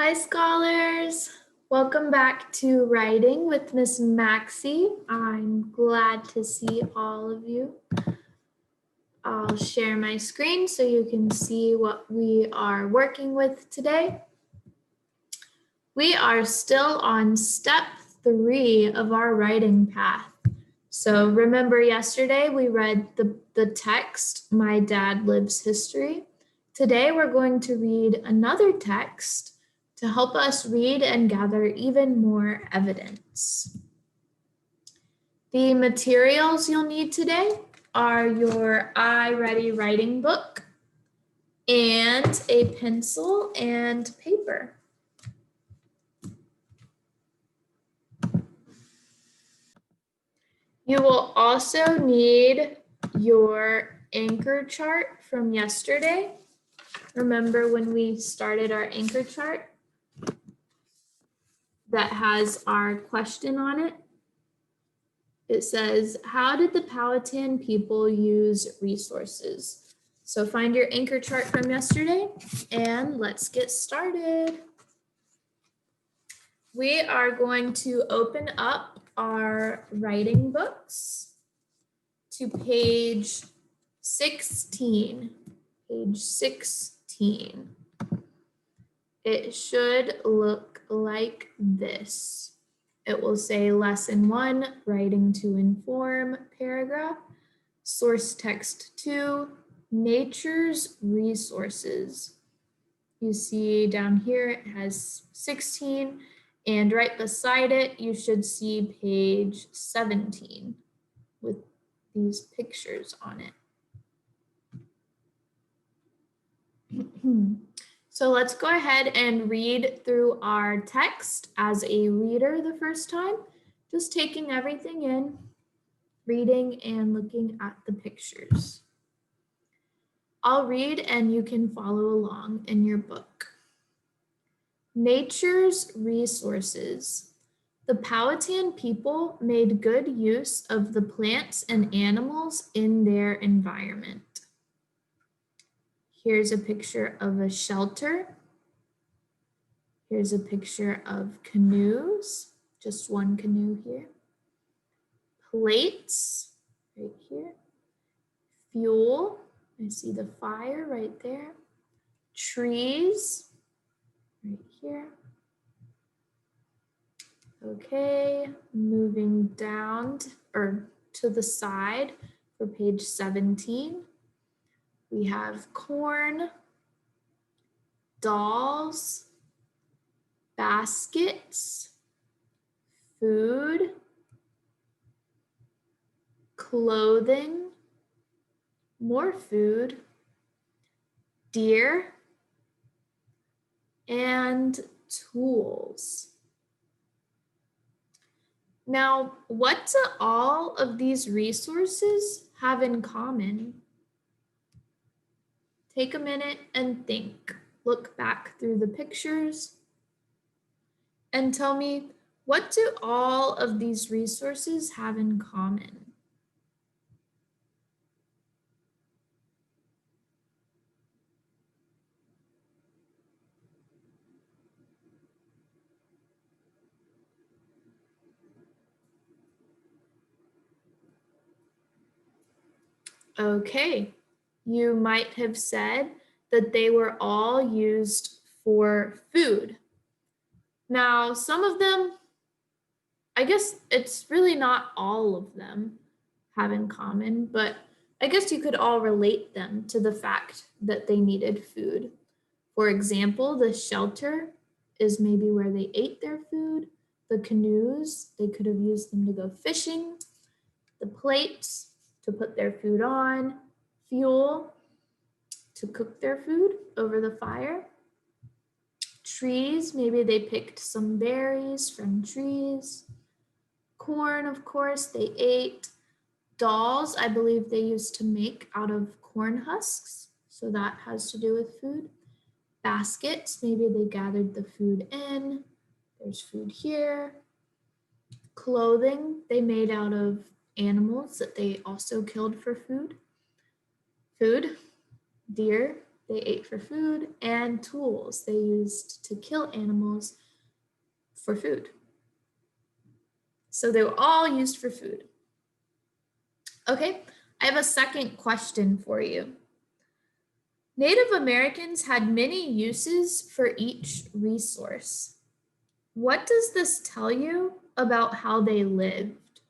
Hi, scholars. Welcome back to Writing with Miss Maxie. I'm glad to see all of you. I'll share my screen so you can see what we are working with today. We are still on step 3 of our writing path. So remember yesterday we read the text, My Dad Lives History. Today we're going to read another text to help us read and gather even more evidence. The materials you'll need today are your iReady writing book and a pencil and paper. You will also need your anchor chart from yesterday. Remember when we started our anchor chart that has our question on it? It says, how did the Powhatan people use resources? So find your anchor chart from yesterday and let's get started. We are going to open up our writing books to page 16. Page 16. It should look like this. It will say lesson 1, writing to inform paragraph, source text 2, nature's resources. You see down here it has 16, and right beside it you should see page 17 with these pictures on it. So let's go ahead and read through our text as a reader the first time, just taking everything in, reading and looking at the pictures. I'll read and you can follow along in your book. Nature's resources. The Powhatan people made good use of the plants and animals in their environment. Here's a picture of a shelter. Here's a picture of canoes, just one canoe here. Plates, right here. Fuel, I see the fire right there. Trees, right here. Okay, moving down to the side for page 17. We have corn, dolls, baskets, food, clothing, more food, deer, and tools. Now, what do all of these resources have in common? Take a minute and think. Look back through the pictures and tell me, what do all of these resources have in common? Okay, you might have said that they were all used for food. Now, some of them, I guess it's really not all of them have in common, but I guess you could all relate them to the fact that they needed food. For example, the shelter is maybe where they ate their food. The canoes, they could have used them to go fishing. The plates, to put their food on. Fuel, to cook their food over the fire. Trees, maybe they picked some berries from trees. Corn, of course, they ate. Dolls, I believe they used to make out of corn husks, so that has to do with food. Baskets, maybe they gathered the food in. There's food here. Clothing, they made out of animals that they also killed for food. Food, deer, they ate for food, and tools they used to kill animals for food. So they were all used for food. Okay, I have a second question for you. Native Americans had many uses for each resource. What does this tell you about how they lived?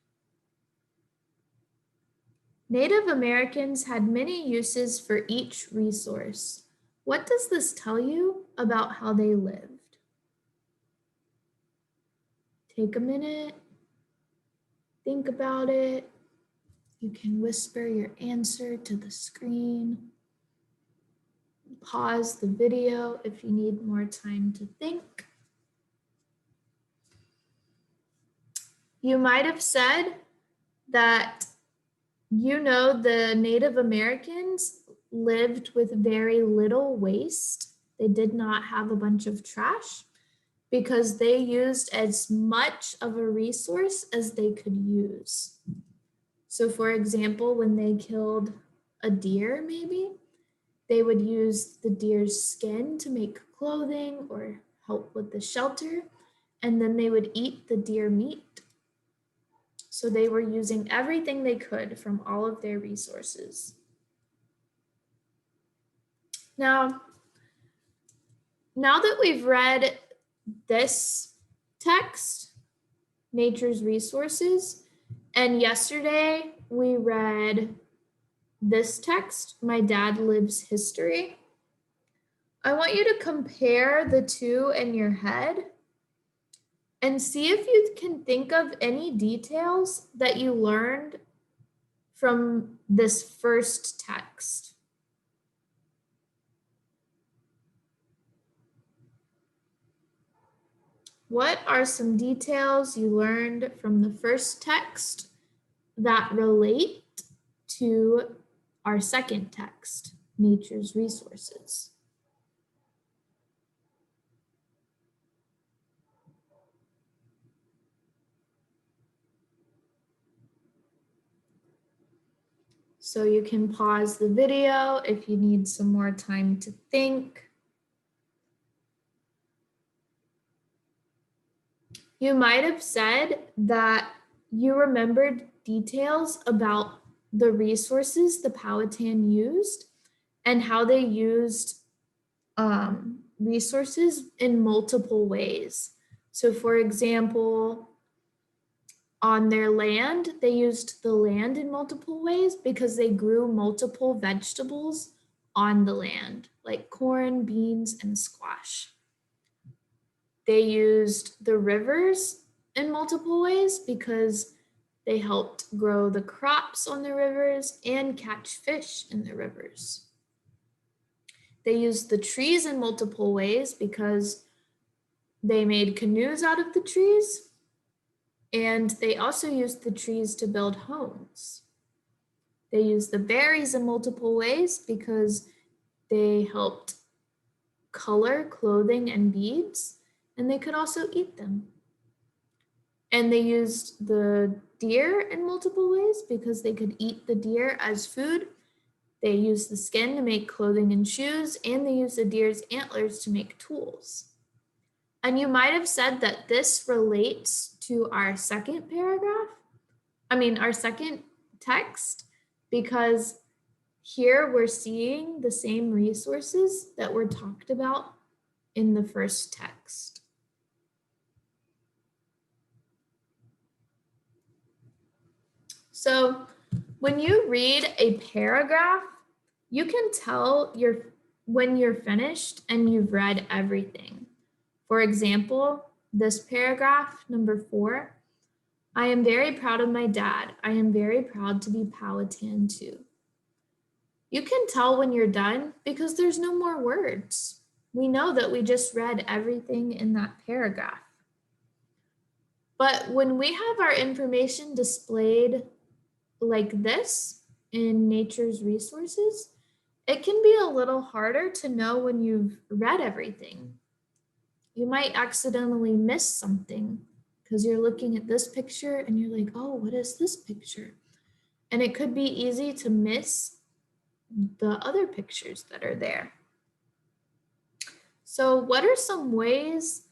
Native Americans had many uses for each resource. What does this tell you about how they lived? Take a minute, think about it. You can whisper your answer to the screen. Pause the video if you need more time to think. You might have said that the Native Americans lived with very little waste. They did not have a bunch of trash because they used as much of a resource as they could use. So for example, when they killed a deer, maybe, they would use the deer's skin to make clothing or help with the shelter, and then they would eat the deer meat. So they were using everything they could from all of their resources. Now that we've read this text, Nature's Resources, and yesterday we read this text, My Dad Lives History, I want you to compare the two in your head and see if you can think of any details that you learned from this first text. What are some details you learned from the first text that relate to our second text, Nature's Resources? So you can pause the video if you need some more time to think. You might have said that you remembered details about the resources the Powhatan used and how they used resources in multiple ways. So for example, on their land, they used the land in multiple ways because they grew multiple vegetables on the land, like corn, beans, and squash. They used the rivers in multiple ways because they helped grow the crops on the rivers and catch fish in the rivers. They used the trees in multiple ways because they made canoes out of the trees, and they also used the trees to build homes. They used the berries in multiple ways because they helped color clothing and beads, and they could also eat them. And they used the deer in multiple ways because they could eat the deer as food. They used the skin to make clothing and shoes, and they used the deer's antlers to make tools. And you might have said that this relates to our second our second text, because here we're seeing the same resources that were talked about in the first text. So when you read a paragraph, you can tell when you're finished and you've read everything. For example, this paragraph, number 4, I am very proud of my dad. I am very proud to be Powhatan too. You can tell when you're done because there's no more words. We know that we just read everything in that paragraph. But when we have our information displayed like this in Nature's Resources, it can be a little harder to know when you've read everything. You might accidentally miss something because you're looking at this picture and you're like, oh, what is this picture? And it could be easy to miss the other pictures that are there. So what are some ways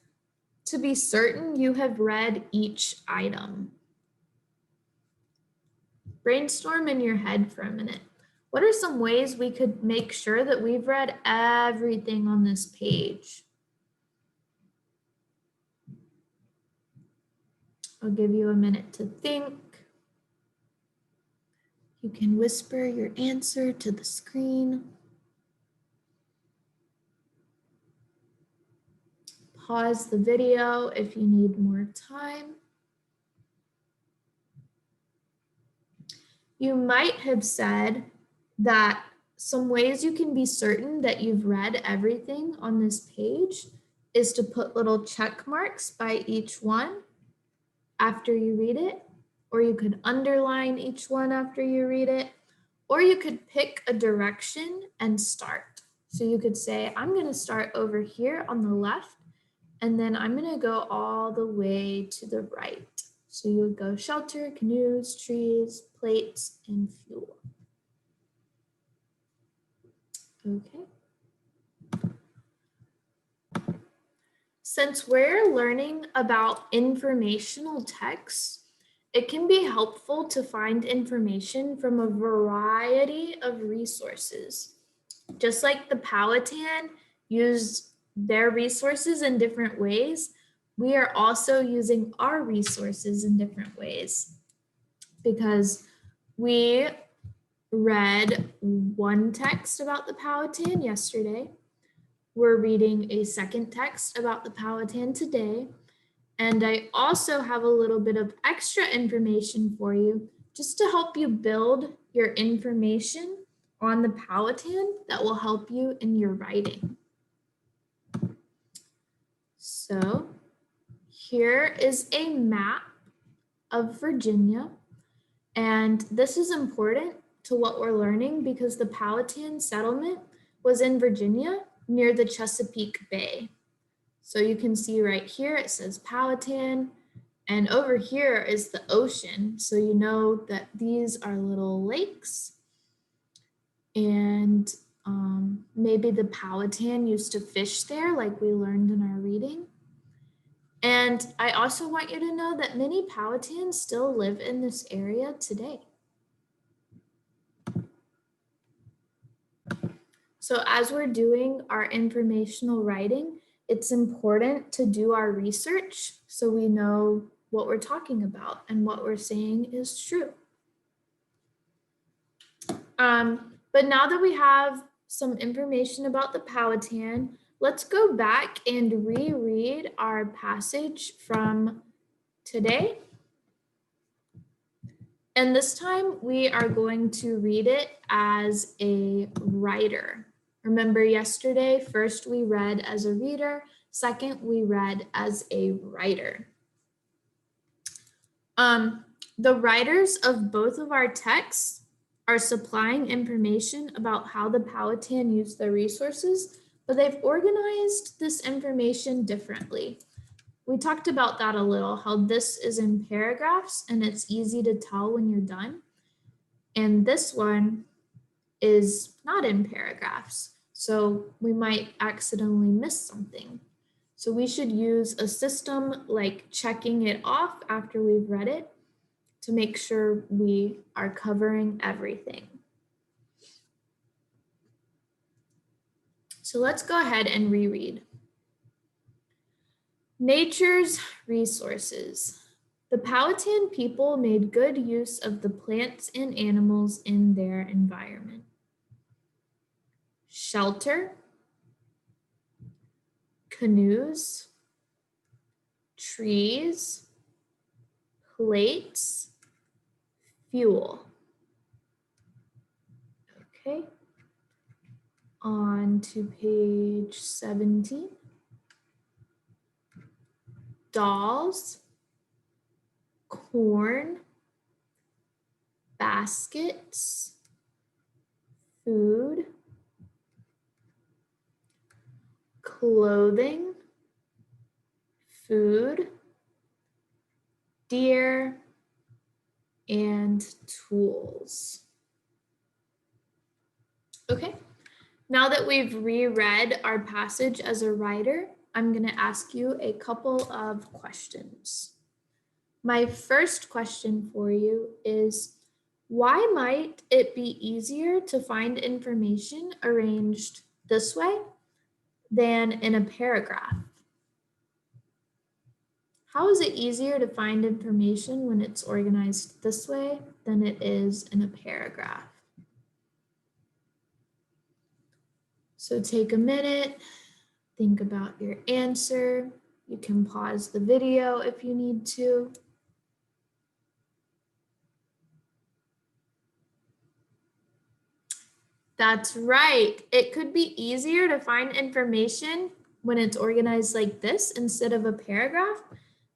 to be certain you have read each item? Brainstorm in your head for a minute. What are some ways we could make sure that we've read everything on this page? I'll give you a minute to think. You can whisper your answer to the screen. Pause the video if you need more time. You might have said that some ways you can be certain that you've read everything on this page is to put little check marks by each one after you read it, or you could underline each one after you read it, or you could pick a direction and start. So you could say, I'm going to start over here on the left, and then I'm going to go all the way to the right. So you would go shelter, canoes, trees, plates, and fuel. Okay. Since we're learning about informational texts, it can be helpful to find information from a variety of resources. Just like the Powhatan used their resources in different ways, we are also using our resources in different ways because we read one text about the Powhatan yesterday. We're reading a second text about the Powhatan today. And I also have a little bit of extra information for you just to help you build your information on the Powhatan that will help you in your writing. So here is a map of Virginia. And this is important to what we're learning because the Powhatan settlement was in Virginia near the Chesapeake Bay. So you can see right here, it says Powhatan, and over here is the ocean. So you know that these are little lakes, and maybe the Powhatan used to fish there like we learned in our reading. And I also want you to know that many Powhatans still live in this area today. So as we're doing our informational writing, it's important to do our research so we know what we're talking about and what we're saying is true. But now that we have some information about the Powhatan, let's go back and reread our passage from today. And this time we are going to read it as a writer. Remember yesterday, first we read as a reader, second we read as a writer. The writers of both of our texts are supplying information about how the Powhatan used their resources, but they've organized this information differently. We talked about that a little, how this is in paragraphs and it's easy to tell when you're done. And this one is not in paragraphs, so we might accidentally miss something. So we should use a system like checking it off after we've read it to make sure we are covering everything. So let's go ahead and reread. Nature's resources. The Powhatan people made good use of the plants and animals in their environment. Shelter, canoes, trees, plates, fuel. Okay, on to page 17. Dolls, corn, baskets, food, clothing, food, deer, and tools. Okay, Now that we've reread our passage as a writer, I'm going to ask you a couple of questions. My first question for you is, why might it be easier to find information arranged this way than in a paragraph? How is it easier to find information when it's organized this way than it is in a paragraph? So take a minute, think about your answer. You can pause the video if you need to. That's right. It could be easier to find information when it's organized like this instead of a paragraph,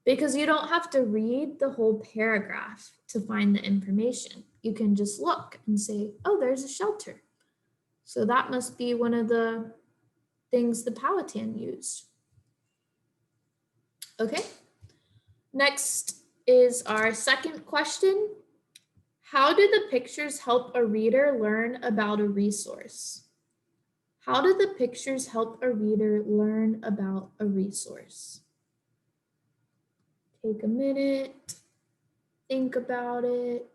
because you don't have to read the whole paragraph to find the information. You can just look and say, oh, there's a shelter. So that must be one of the things the Powhatan used. Okay. Next is our second question. How do the pictures help a reader learn about a resource? How do the pictures help a reader learn about a resource? Take a minute, think about it,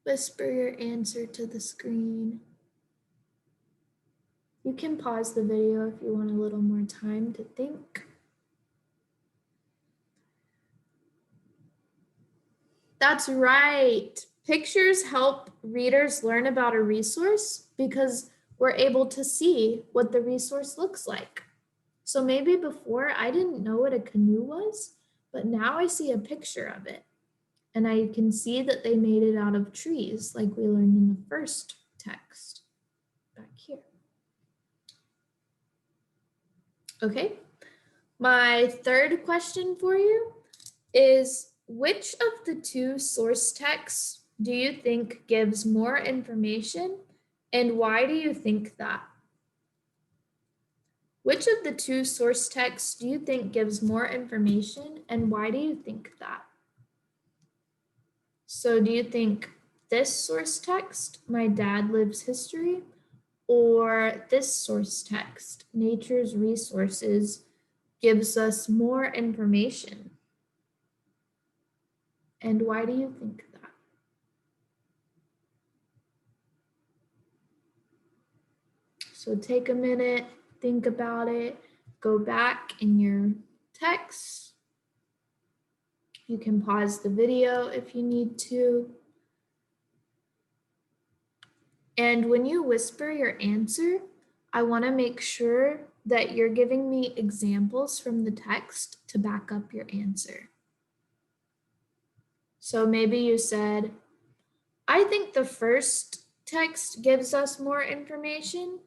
whisper your answer to the screen. You can pause the video if you want a little more time to think. That's right. Pictures help readers learn about a resource because we're able to see what the resource looks like. So maybe before I didn't know what a canoe was, but now I see a picture of it. And I can see that they made it out of trees like we learned in the first text back here. Okay, my third question for you is, which of the two source texts do you think gives more information, and why do you think that? Which of the two source texts do you think gives more information, and why do you think that? So do you think this source text, My Dad Lives History, or this source text, Nature's Resources, gives us more information? And why do you think that? So take a minute, think about it, go back in your text. You can pause the video if you need to. And when you whisper your answer, I want to make sure that you're giving me examples from the text to back up your answer. So maybe you said, I think the first text gives us more information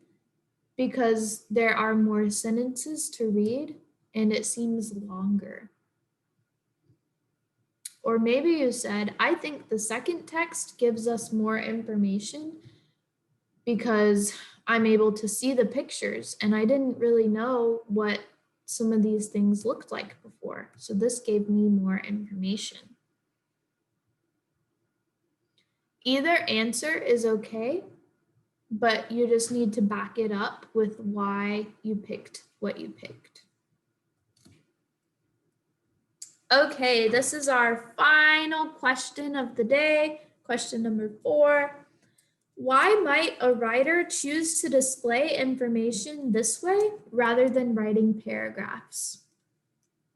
because there are more sentences to read and it seems longer. Or maybe you said, I think the second text gives us more information because I'm able to see the pictures and I didn't really know what some of these things looked like before. So this gave me more information. Either answer is okay, but you just need to back it up with why you picked what you picked. Okay, this is our final question of the day, question number 4. Why might a writer choose to display information this way rather than writing paragraphs?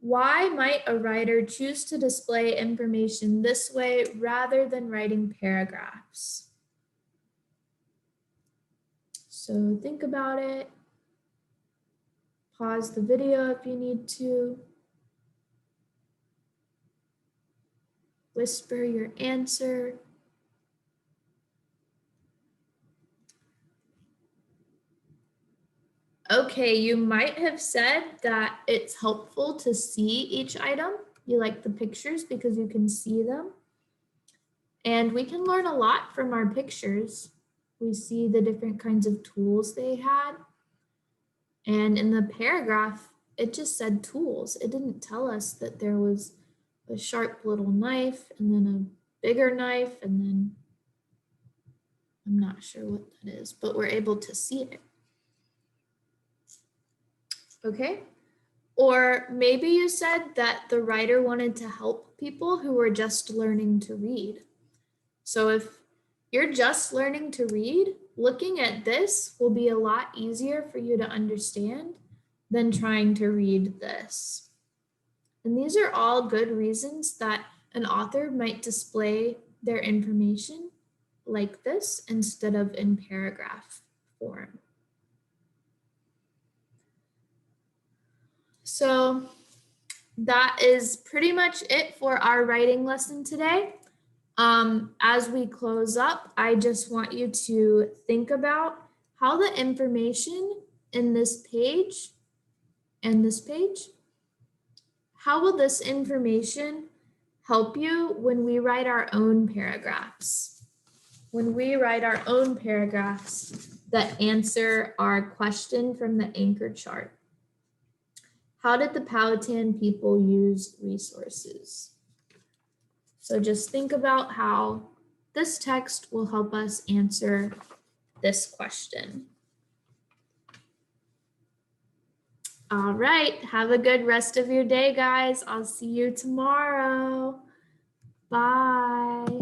Why might a writer choose to display information this way rather than writing paragraphs? So think about it. Pause the video if you need to. Whisper your answer. Okay, you might have said that it's helpful to see each item. You like the pictures because you can see them. And we can learn a lot from our pictures. We see the different kinds of tools they had. And in the paragraph, it just said tools. It didn't tell us that there was a sharp little knife and then a bigger knife and then I'm not sure what that is, but we're able to see it. Okay. Or maybe you said that the writer wanted to help people who were just learning to read. So if you're just learning to read, looking at this will be a lot easier for you to understand than trying to read this. And these are all good reasons that an author might display their information like this instead of in paragraph form. So that is pretty much it for our writing lesson today. As we close up, I just want you to think about how the information in this page and this page, how will this information help you when we write our own paragraphs? When we write our own paragraphs that answer our question from the anchor chart. How did the Powhatan people use resources? So just think about how this text will help us answer this question. All right, have a good rest of your day, guys. I'll see you tomorrow. Bye.